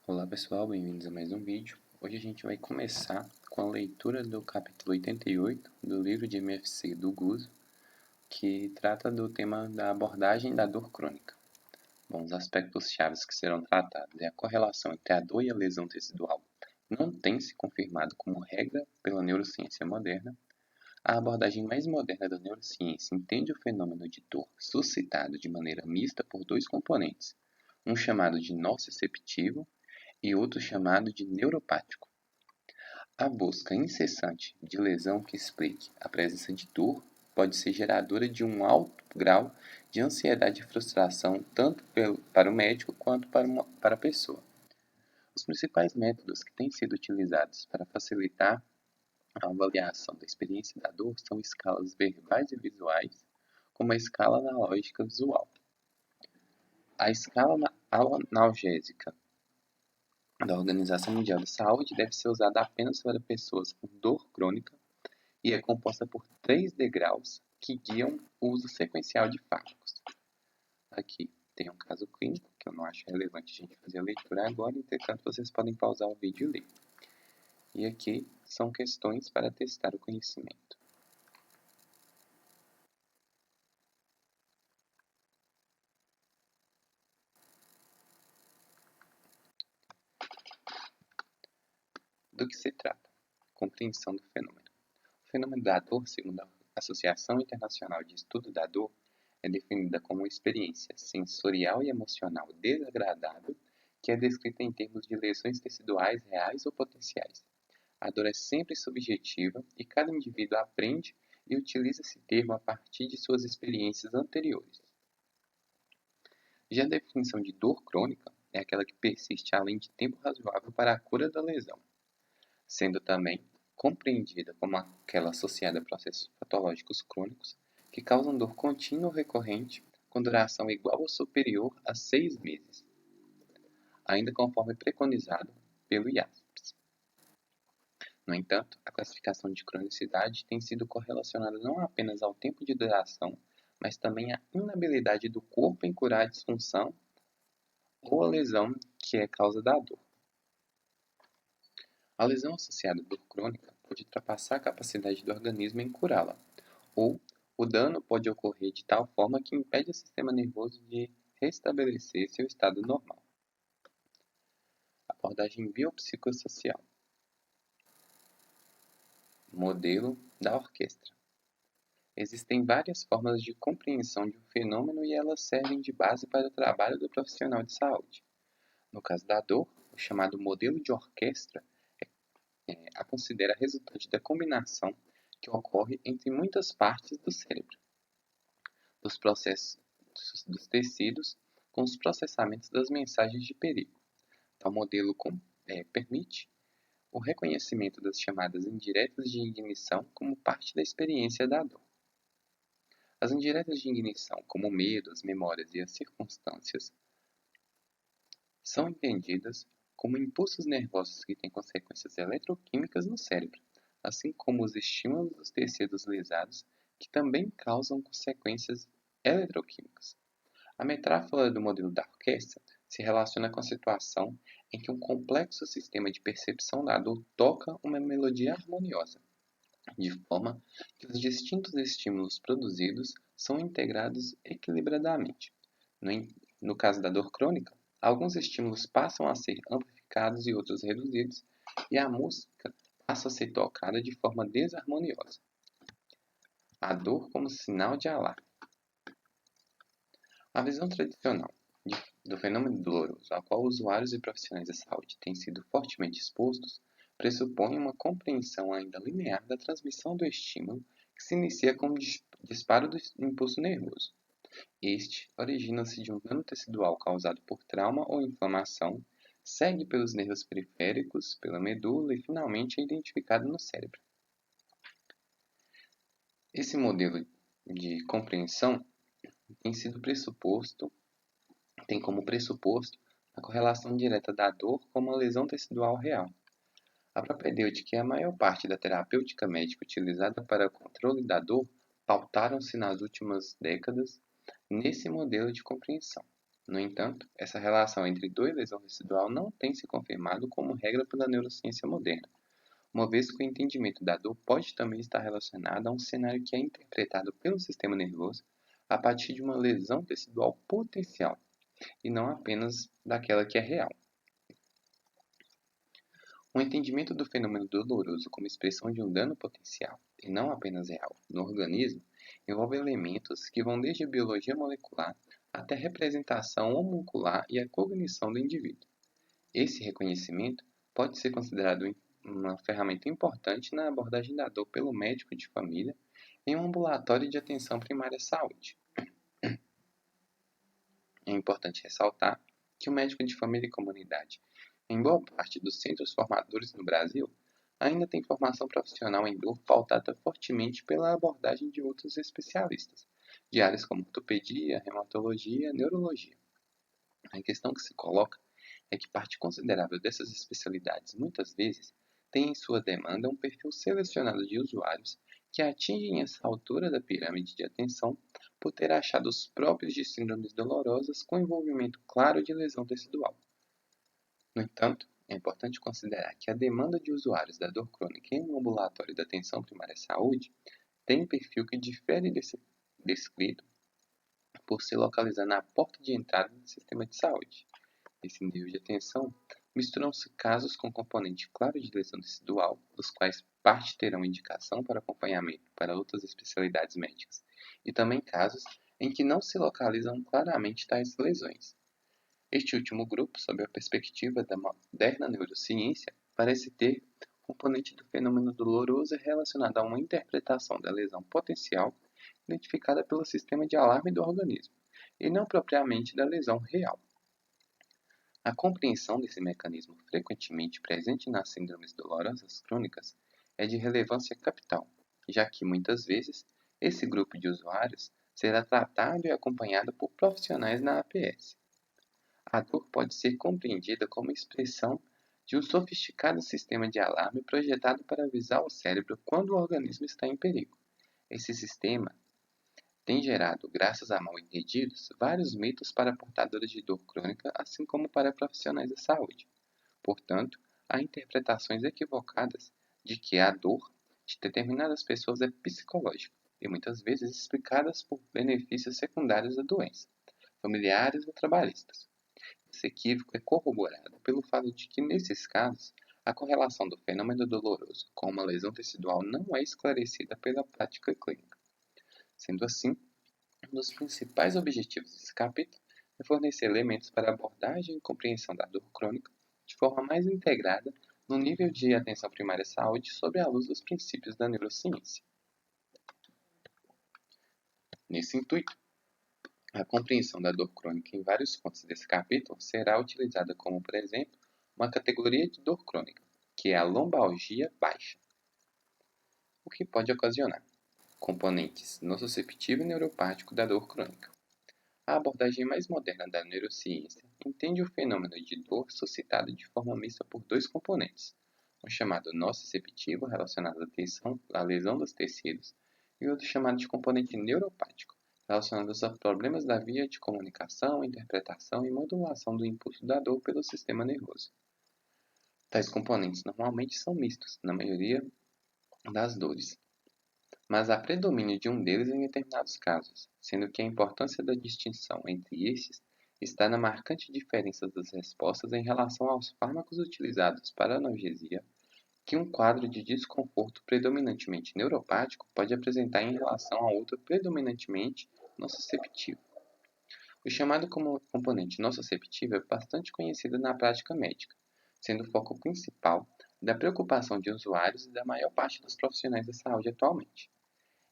Olá pessoal, bem-vindos a mais um vídeo. Hoje a gente vai começar com a leitura do capítulo 88 do livro de MFC do Guzzo, que trata do tema da abordagem da dor crônica. Bom, os aspectos chaves que serão tratados é a correlação entre a dor e a lesão tecidual. Não tem se confirmado como regra pela neurociência moderna. A abordagem mais moderna da neurociência entende o fenômeno de dor suscitado de maneira mista por dois componentes, um chamado de nociceptivo e outro chamado de neuropático. A busca incessante de lesão que explique a presença de dor pode ser geradora de um alto grau de ansiedade e frustração tanto para o médico quanto para a pessoa. Os principais métodos que têm sido utilizados para facilitar a avaliação da experiência da dor são escalas verbais e visuais, como a escala analógica visual. A escala analgésica da Organização Mundial da Saúde deve ser usada apenas para pessoas com dor crônica e é composta por 3 degraus que guiam o uso sequencial de fármacos. Aqui tem um caso clínico, que eu não acho relevante a gente fazer a leitura agora, entretanto vocês podem pausar o vídeo e ler. E aqui são questões para testar o conhecimento. Do que se trata? Compreensão do fenômeno. O fenômeno da dor, segundo a Associação Internacional de Estudo da Dor, é definida como uma experiência sensorial e emocional desagradável que é descrita em termos de lesões teciduais reais ou potenciais. A dor é sempre subjetiva e cada indivíduo aprende e utiliza esse termo a partir de suas experiências anteriores. Já a definição de dor crônica é aquela que persiste além de tempo razoável para a cura da lesão, sendo também compreendida como aquela associada a processos patológicos crônicos que causam dor contínua ou recorrente com duração igual ou superior a 6 meses, ainda conforme preconizado pelo IASPS. No entanto, a classificação de cronicidade tem sido correlacionada não apenas ao tempo de duração, mas também à inabilidade do corpo em curar a disfunção ou a lesão que é causa da dor. A lesão associada à dor crônica pode ultrapassar a capacidade do organismo em curá-la, ou o dano pode ocorrer de tal forma que impede o sistema nervoso de restabelecer seu estado normal. Abordagem biopsicossocial. Modelo da orquestra. Existem várias formas de compreensão de um fenômeno e elas servem de base para o trabalho do profissional de saúde. No caso da dor, o chamado modelo de orquestra a considera resultante da combinação que ocorre entre muitas partes do cérebro, dos processos dos tecidos com os processamentos das mensagens de perigo. Tal modelo permite o reconhecimento das chamadas indiretas de ignição como parte da experiência da dor. As indiretas de ignição, como o medo, as memórias e as circunstâncias, são entendidas como impulsos nervosos que têm consequências eletroquímicas no cérebro, assim como os estímulos dos tecidos lesados, que também causam consequências eletroquímicas. A metáfora do modelo da orquestra se relaciona com a situação em que um complexo sistema de percepção da dor toca uma melodia harmoniosa, de forma que os distintos estímulos produzidos são integrados equilibradamente. No caso da dor crônica, alguns estímulos passam a ser amplificados e outros reduzidos, e a música passa a ser tocada de forma desarmoniosa. A dor como sinal de alarme. A visão tradicional do fenômeno doloroso, ao qual usuários e profissionais da saúde têm sido fortemente expostos, pressupõe uma compreensão ainda linear da transmissão do estímulo que se inicia com o disparo do impulso nervoso. Este origina-se de um dano tecidual causado por trauma ou inflamação, segue pelos nervos periféricos, pela medula e finalmente é identificado no cérebro. Esse modelo de compreensão tem como pressuposto a correlação direta da dor com uma lesão tecidual real. A propedêutica e a maior parte da terapêutica médica utilizada para o controle da dor pautaram-se nas últimas décadas nesse modelo de compreensão. No entanto, essa relação entre dor e lesão residual não tem se confirmado como regra pela neurociência moderna, uma vez que o entendimento da dor pode também estar relacionado a um cenário que é interpretado pelo sistema nervoso a partir de uma lesão tecidual potencial, e não apenas daquela que é real. O entendimento do fenômeno doloroso como expressão de um dano potencial, e não apenas real, no organismo, envolve elementos que vão desde a biologia molecular até a representação homuncular e a cognição do indivíduo. Esse reconhecimento pode ser considerado uma ferramenta importante na abordagem da dor pelo médico de família em um ambulatório de atenção primária à saúde. É importante ressaltar que o médico de família e comunidade, em boa parte dos centros formadores no Brasil, ainda tem formação profissional em dor pautada fortemente pela abordagem de outros especialistas, de áreas como ortopedia, reumatologia e neurologia. A questão que se coloca é que parte considerável dessas especialidades muitas vezes tem em sua demanda um perfil selecionado de usuários que atingem essa altura da pirâmide de atenção por ter achados próprios de síndromes dolorosas com envolvimento claro de lesão tecidual. No entanto, é importante considerar que a demanda de usuários da dor crônica em um ambulatório da atenção primária à saúde tem um perfil que difere desse descrito por se localizar na porta de entrada do sistema de saúde. Nesse nível de atenção, misturam-se casos com componente claro de lesão tecidual, dos quais parte terão indicação para acompanhamento para outras especialidades médicas, e também casos em que não se localizam claramente tais lesões. Este último grupo, sob a perspectiva da moderna neurociência, parece ter componente do fenômeno doloroso relacionado a uma interpretação da lesão potencial identificada pelo sistema de alarme do organismo, e não propriamente da lesão real. A compreensão desse mecanismo frequentemente presente nas síndromes dolorosas crônicas é de relevância capital, já que, muitas vezes, esse grupo de usuários será tratado e acompanhado por profissionais na APS. A dor pode ser compreendida como expressão de um sofisticado sistema de alarme projetado para avisar o cérebro quando o organismo está em perigo. Esse sistema tem gerado, graças a mal-entendidos, vários mitos para portadores de dor crônica, assim como para profissionais da saúde. Portanto, há interpretações equivocadas de que a dor de determinadas pessoas é psicológica e muitas vezes explicadas por benefícios secundários da doença, familiares ou trabalhistas. Esse equívoco é corroborado pelo fato de que, nesses casos, a correlação do fenômeno doloroso com uma lesão tecidual não é esclarecida pela prática clínica. Sendo assim, um dos principais objetivos desse capítulo é fornecer elementos para a abordagem e compreensão da dor crônica de forma mais integrada no nível de atenção primária à saúde sob a luz dos princípios da neurociência. Nesse intuito, a compreensão da dor crônica em vários pontos desse capítulo será utilizada como, por exemplo, uma categoria de dor crônica, que é a lombalgia baixa, o que pode ocasionar componentes nociceptivo e neuropático da dor crônica. A abordagem mais moderna da neurociência entende o fenômeno de dor suscitado de forma mista por dois componentes, o chamado nociceptivo, relacionado à lesão dos tecidos, e outro chamado de componente neuropático, relacionado a problemas da via de comunicação, interpretação e modulação do impulso da dor pelo sistema nervoso. Tais componentes normalmente são mistos na maioria das dores, mas há predomínio de um deles em determinados casos, sendo que a importância da distinção entre estes está na marcante diferença das respostas em relação aos fármacos utilizados para analgesia que um quadro de desconforto predominantemente neuropático pode apresentar em relação a outro predominantemente nociceptivo. O chamado como componente nociceptivo é bastante conhecido na prática médica, sendo o foco principal da preocupação de usuários e da maior parte dos profissionais da saúde atualmente.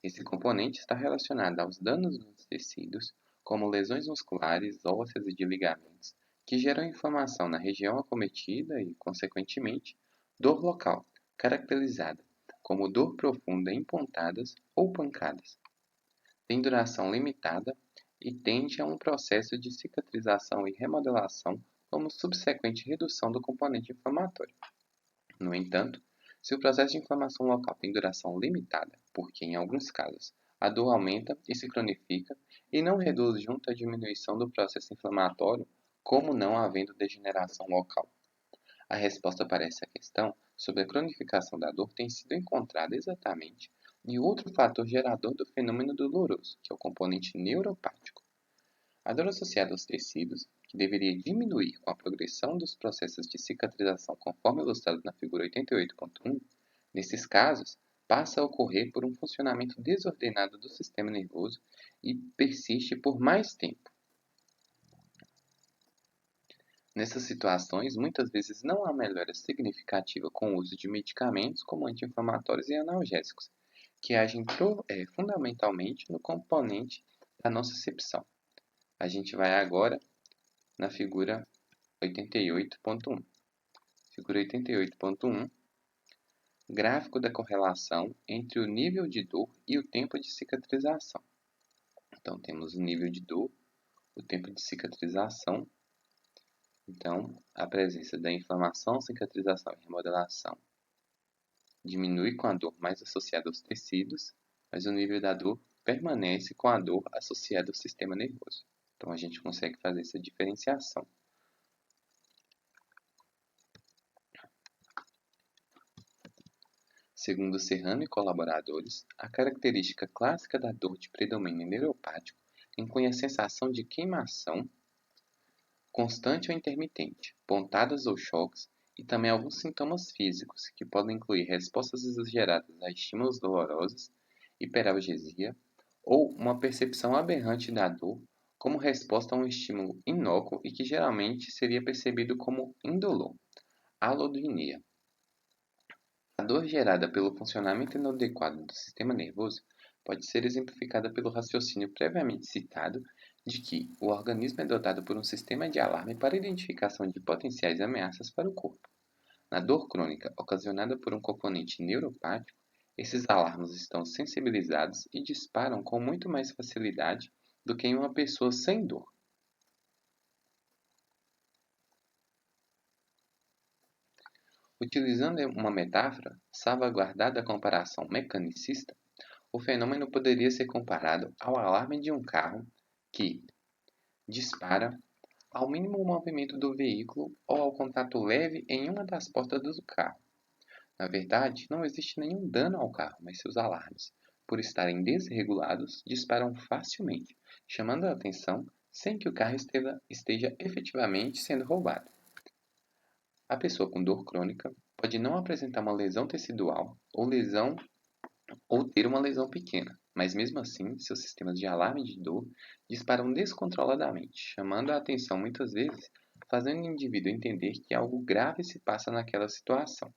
Esse componente está relacionado aos danos nos tecidos, como lesões musculares, ósseas e de ligamentos, que geram inflamação na região acometida e, consequentemente, dor local, caracterizada como dor profunda em pontadas ou pancadas. Tem duração limitada e tende a um processo de cicatrização e remodelação como subsequente redução do componente inflamatório. No entanto, se o processo de inflamação local tem duração limitada, porque em alguns casos a dor aumenta e se cronifica e não reduz junto à diminuição do processo inflamatório, como não havendo degeneração local. A resposta para essa questão sobre a cronificação da dor tem sido encontrada exatamente em outro fator gerador do fenômeno doloroso, que é o componente neuropático. A dor associada aos tecidos, que deveria diminuir com a progressão dos processos de cicatrização conforme ilustrado na figura 88.1, nesses casos, passa a ocorrer por um funcionamento desordenado do sistema nervoso e persiste por mais tempo. Nessas situações, muitas vezes não há melhora significativa com o uso de medicamentos como anti-inflamatórios e analgésicos, que agem fundamentalmente no componente da nocicepção. A gente vai agora na figura 88.1. Figura 88.1, gráfico da correlação entre o nível de dor e o tempo de cicatrização. Então, temos o nível de dor, o tempo de cicatrização. Então, a presença da inflamação, cicatrização e remodelação diminui com a dor mais associada aos tecidos, mas o nível da dor permanece com a dor associada ao sistema nervoso. Então, a gente consegue fazer essa diferenciação. Segundo Serrano e colaboradores, a característica clássica da dor de predomínio neuropático inclui a sensação de queimação constante ou intermitente, pontadas ou choques, e também alguns sintomas físicos, que podem incluir respostas exageradas a estímulos dolorosos, hiperalgesia, ou uma percepção aberrante da dor como resposta a um estímulo inócuo e que geralmente seria percebido como indolor, allodynia. A dor gerada pelo funcionamento inadequado do sistema nervoso pode ser exemplificada pelo raciocínio previamente citado de que o organismo é dotado por um sistema de alarme para identificação de potenciais ameaças para o corpo. Na dor crônica ocasionada por um componente neuropático, esses alarmes estão sensibilizados e disparam com muito mais facilidade do que em uma pessoa sem dor. Utilizando uma metáfora, salvaguardada a comparação mecanicista, o fenômeno poderia ser comparado ao alarme de um carro que dispara ao mínimo movimento do veículo ou ao contato leve em uma das portas do carro. Na verdade, não existe nenhum dano ao carro, mas seus alarmes, por estarem desregulados, disparam facilmente, chamando a atenção sem que o carro esteja efetivamente sendo roubado. A pessoa com dor crônica pode não apresentar uma lesão tecidual ou ter uma lesão pequena, mas mesmo assim, seus sistemas de alarme de dor disparam descontroladamente, chamando a atenção muitas vezes, fazendo o indivíduo entender que algo grave se passa naquela situação.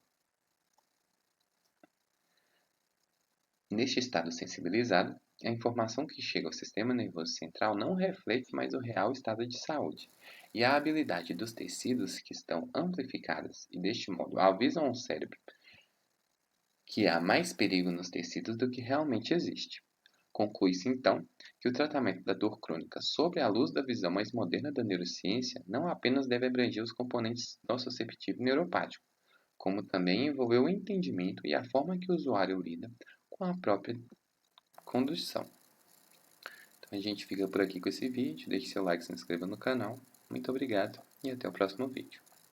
Neste estado sensibilizado, a informação que chega ao sistema nervoso central não reflete mais o real estado de saúde, e a habilidade dos tecidos que estão amplificadas e deste modo avisam ao cérebro que há mais perigo nos tecidos do que realmente existe. Conclui-se, então, que o tratamento da dor crônica sob a luz da visão mais moderna da neurociência não apenas deve abranger os componentes nociceptivo e neuropático, como também envolver o entendimento e a forma que o usuário lida com a própria condução. Então a gente fica por aqui com esse vídeo, deixe seu like, se inscreva no canal. Muito obrigado e até o próximo vídeo.